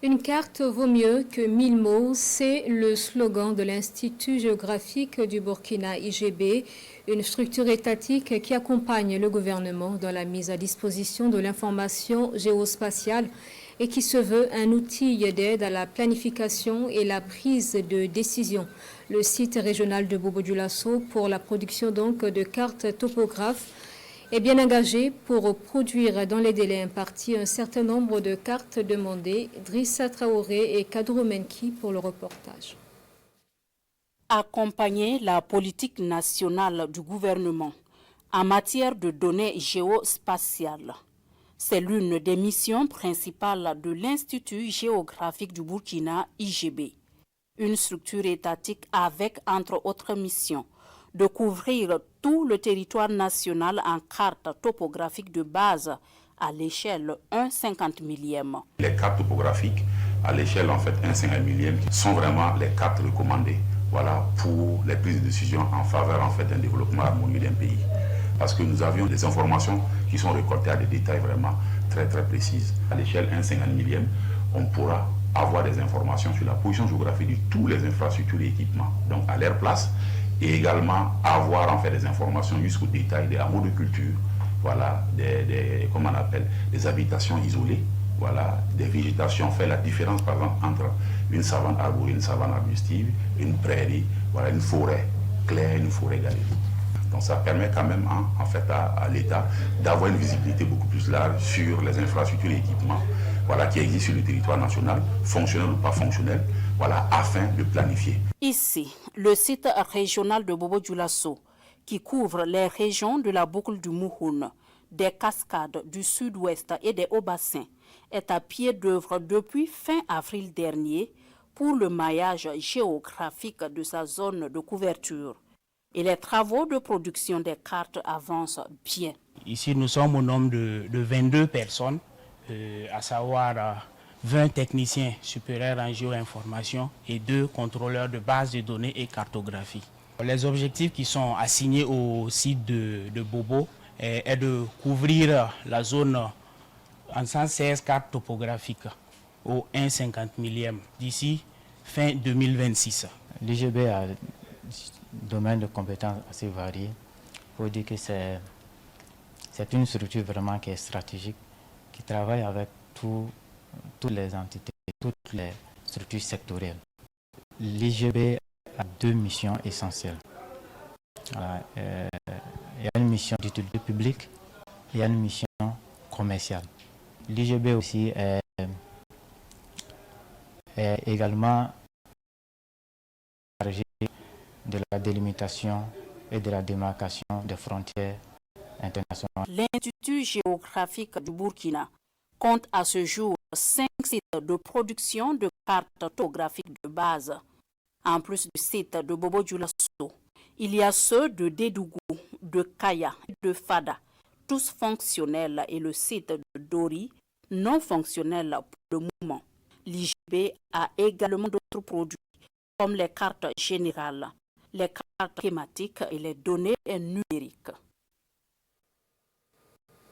Une carte vaut mieux que 1000 mots, c'est le slogan de l'Institut géographique du Burkina IGB, une structure étatique qui accompagne le gouvernement dans la mise à disposition de l'information géospatiale et qui se veut un outil d'aide à la planification et la prise de décision. Le site régional de Bobo-Dioulasso pour la production donc de cartes topographes est bien engagé pour produire dans les délais impartis un certain nombre de cartes demandées. Drissa Traoré et Kadro Menki pour le reportage. Accompagner la politique nationale du gouvernement en matière de données géospatiales. C'est l'une des missions principales de l'Institut géographique du Burkina IGB, une structure étatique avec, entre autres missions, de couvrir tout le territoire national en carte topographique de base à l'échelle 1/50 millième. Les cartes topographiques à l'échelle en fait 1/50 millième sont vraiment les cartes recommandées, voilà, pour les prises de décision en faveur en fait d'un développement harmonieux d'un pays. Parce que nous avions des informations qui sont récoltées à des détails vraiment très précises. À l'échelle 1/50 millième, on pourra avoir des informations sur la position géographique de tous les infrastructures et équipements, donc à leur place, et également avoir en fait des informations jusqu'au détail des hameaux de culture, voilà, comment on appelle, des habitations isolées, voilà, des végétations, fait la différence par exemple entre une savane arborée, une savane arbustive, une prairie, voilà, une forêt claire, une forêt galée. Donc ça permet quand même en fait à l'État d'avoir une visibilité beaucoup plus large sur les infrastructures et équipements, voilà, qui existent sur le territoire national, fonctionnels ou pas fonctionnels, voilà, afin de planifier. Ici, le site régional de Bobo-Dioulasso, qui couvre les régions de la boucle du Mouhoun, des cascades du sud-ouest et des hauts-bassins, est à pied d'œuvre depuis fin avril dernier pour le maillage géographique de sa zone de couverture. Et les travaux de production des cartes avancent bien. Ici, nous sommes au nombre de 22 personnes, à savoir 20 techniciens supérieurs en géoinformation et 2 contrôleurs de base de données et cartographie. Les objectifs qui sont assignés au site de Bobo est de couvrir la zone en 116 cartes topographiques au 1/50 millième d'ici fin 2026. L'IGB a un domaine de compétences assez varié. Il faut dire que c'est une structure vraiment qui est stratégique, qui travaille avec toutes les entités, toutes les structures sectorielles. L'IGB a 2 missions essentielles. Voilà, il y a une mission d'utilité publique et il y a une mission commerciale. L'IGB aussi est également chargé de la délimitation et de la démarcation des frontières internationales. L'Institut géographique du Burkina compte à ce jour 5 sites de production de cartes topographiques de base. En plus du site de Bobo-Dioulasso, il y a ceux de Dédougou, de Kaya, de Fada, tous fonctionnels, et le site de Dori, non fonctionnel pour le moment. L'IGB a également d'autres produits, comme les cartes générales, les cartes thématiques et les données numériques.